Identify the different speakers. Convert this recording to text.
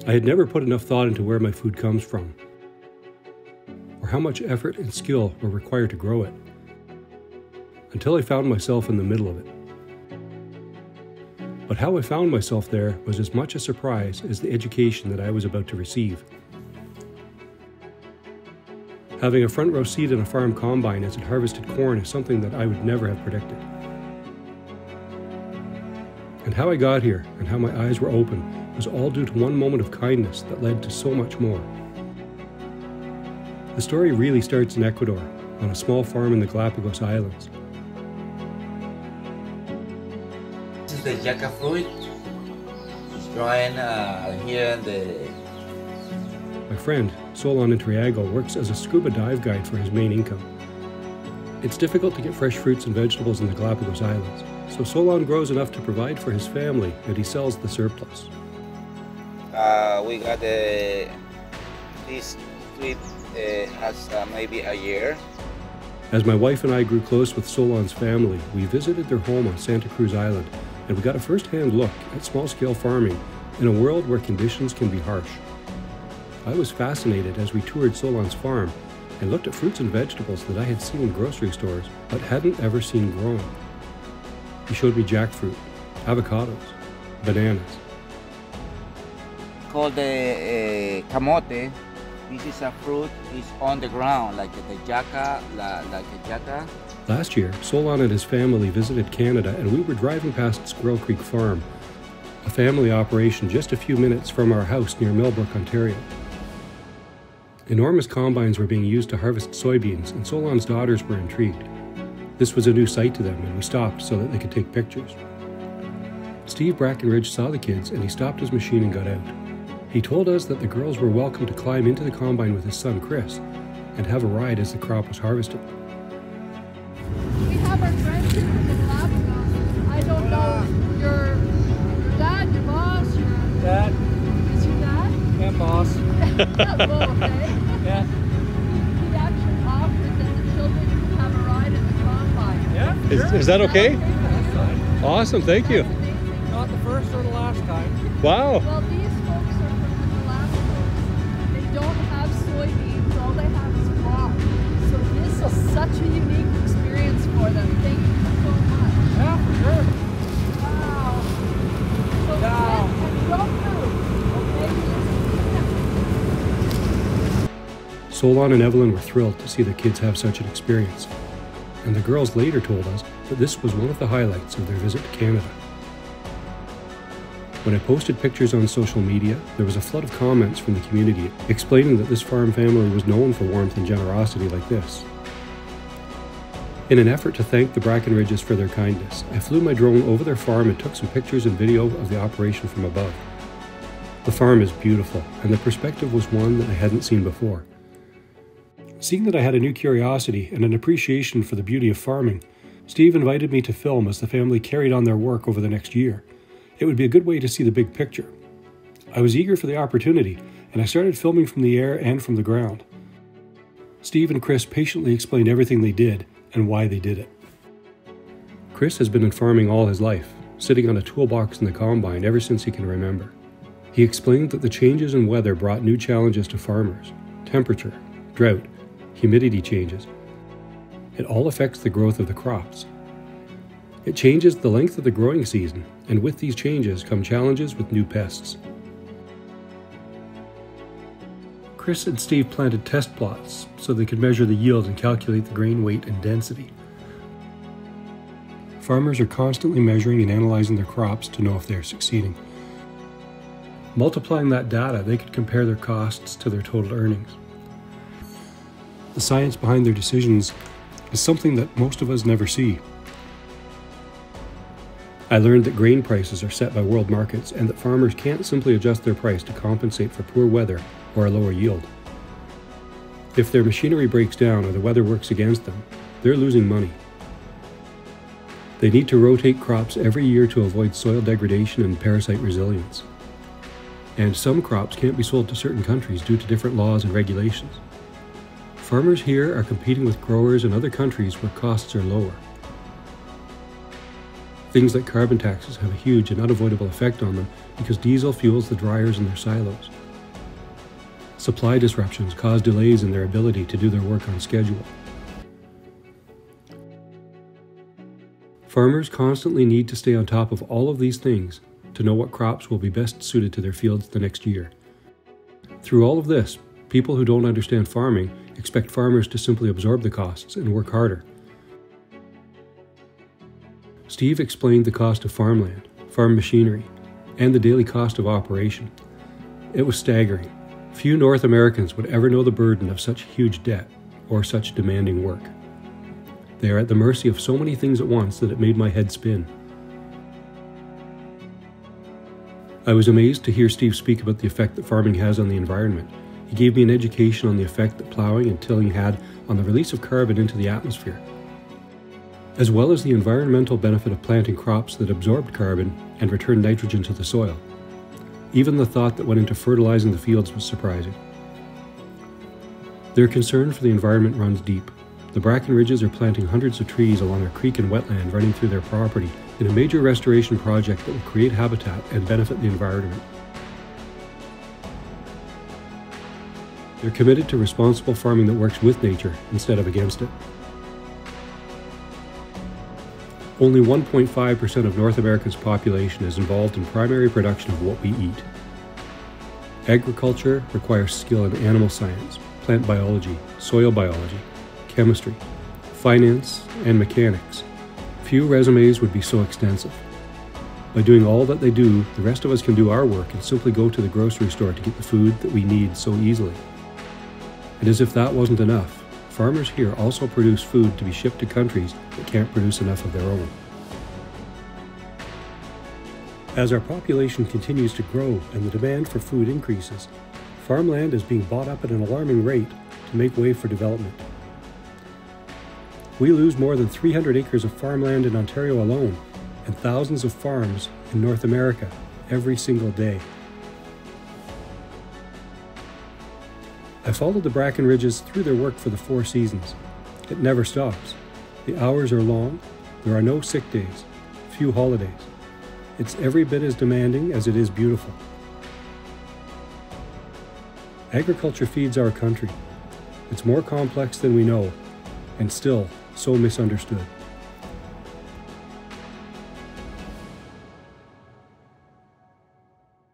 Speaker 1: I had never put enough thought into where my food comes from, or how much effort and skill were required to grow it, until I found myself in the middle of it. But how I found myself there was as much a surprise as the education that I was about to receive. Having a front row seat in a farm combine as it harvested corn is something that I would never have predicted. And how I got here and how my eyes were open was all due to one moment of kindness that led to so much more. The story really starts in Ecuador, on a small farm in the Galapagos Islands.
Speaker 2: This is the yucca fruit. It's growing here in the...
Speaker 1: My friend, Solon Intriago, works as a scuba dive guide for his main income. It's difficult to get fresh fruits and vegetables in the Galapagos Islands, so Solon grows enough to provide for his family and he sells the surplus.
Speaker 2: We got this tree has maybe a year.
Speaker 1: As my wife and I grew close with Solon's family, we visited their home on Santa Cruz Island, and we got a first-hand look at small-scale farming in a world where conditions can be harsh. I was fascinated as we toured Solon's farm and looked at fruits and vegetables that I had seen in grocery stores but hadn't ever seen grown. He showed me jackfruit, avocados, bananas.
Speaker 2: Called the camote. This is a fruit. It's on the ground, like the yucca, like a yucca.
Speaker 1: Last year, Solon and his family visited Canada, and we were driving past Squirrel Creek Farm, a family operation just a few minutes from our house near Millbrook, Ontario. Enormous combines were being used to harvest soybeans, and Solon's daughters were intrigued. This was a new sight to them, and we stopped so that they could take pictures. Steve Brackenridge saw the kids, and he stopped his machine and got out. He told us that the girls were welcome to climb into the combine with his son Chris and have a ride as the crop was harvested.
Speaker 3: We have our friends here from the Galapagos. I don't know your dad, your boss, your
Speaker 4: Dad.
Speaker 3: Is your dad?
Speaker 4: And boss.
Speaker 3: Both, eh?
Speaker 4: Yeah.
Speaker 3: He actually offered that the children could have a ride in the combine.
Speaker 4: Yeah, sure.
Speaker 1: Is that okay?
Speaker 4: Yeah, that's fine.
Speaker 1: Awesome, thank you.
Speaker 3: That's amazing.
Speaker 4: Not the first or the last time.
Speaker 1: Wow.
Speaker 3: Well, these folks are from the Galapagos. They don't have soybeans. All they have is crops. So this is such a unique experience for them. Thank you so much.
Speaker 4: Yeah, for sure.
Speaker 3: Wow. So
Speaker 4: Wow.
Speaker 3: sit and go through. Okay.
Speaker 1: Solon and Evelyn were thrilled to see their kids have such an experience, and the girls later told us that this was one of the highlights of their visit to Canada. When I posted pictures on social media, there was a flood of comments from the community explaining that this farm family was known for warmth and generosity like this. In an effort to thank the Brackenridges for their kindness, I flew my drone over their farm and took some pictures and video of the operation from above. The farm is beautiful, and the perspective was one that I hadn't seen before. Seeing that I had a new curiosity and an appreciation for the beauty of farming, Steve invited me to film as the family carried on their work over the next year. It would be a good way to see the big picture. I was eager for the opportunity, and I started filming from the air and from the ground. Steve and Chris patiently explained everything they did and why they did it. Chris has been in farming all his life, sitting on a toolbox in the combine ever since he can remember. He explained that the changes in weather brought new challenges to farmers: temperature, drought, humidity changes. It all affects the growth of the crops. It changes the length of the growing season, and with these changes come challenges with new pests. Chris and Steve planted test plots so they could measure the yield and calculate the grain weight and density. Farmers are constantly measuring and analyzing their crops to know if they are succeeding. Multiplying that data, they could compare their costs to their total earnings. The science behind their decisions is something that most of us never see. I learned that grain prices are set by world markets and that farmers can't simply adjust their price to compensate for poor weather or a lower yield. If their machinery breaks down or the weather works against them, they're losing money. They need to rotate crops every year to avoid soil degradation and parasite resilience. And some crops can't be sold to certain countries due to different laws and regulations. Farmers here are competing with growers in other countries where costs are lower. Things like carbon taxes have a huge and unavoidable effect on them because diesel fuels the dryers in their silos. Supply disruptions cause delays in their ability to do their work on schedule. Farmers constantly need to stay on top of all of these things to know what crops will be best suited to their fields the next year. Through all of this, people who don't understand farming expect farmers to simply absorb the costs and work harder. Steve explained the cost of farmland, farm machinery, and the daily cost of operation. It was staggering. Few North Americans would ever know the burden of such huge debt or such demanding work. They are at the mercy of so many things at once that it made my head spin. I was amazed to hear Steve speak about the effect that farming has on the environment. He gave me an education on the effect that plowing and tilling had on the release of carbon into the atmosphere, as well as the environmental benefit of planting crops that absorbed carbon and returned nitrogen to the soil. Even the thought that went into fertilizing the fields was surprising. Their concern for the environment runs deep. The Bracken Ridges are planting hundreds of trees along a creek and wetland running through their property in a major restoration project that will create habitat and benefit the environment. They're committed to responsible farming that works with nature instead of against it. Only 1.5% of North America's population is involved in primary production of what we eat. Agriculture requires skill in animal science, plant biology, soil biology, chemistry, finance, and mechanics. Few resumes would be so extensive. By doing all that they do, the rest of us can do our work and simply go to the grocery store to get the food that we need so easily. And as if that wasn't enough, farmers here also produce food to be shipped to countries that can't produce enough of their own. As our population continues to grow and the demand for food increases, farmland is being bought up at an alarming rate to make way for development. We lose more than 300 acres of farmland in Ontario alone, and thousands of farms in North America every single day. I followed the Bracken Ridges through their work for the 4 seasons. It never stops. The hours are long, there are no sick days, few holidays. It's every bit as demanding as it is beautiful. Agriculture feeds our country. It's more complex than we know, and still so misunderstood.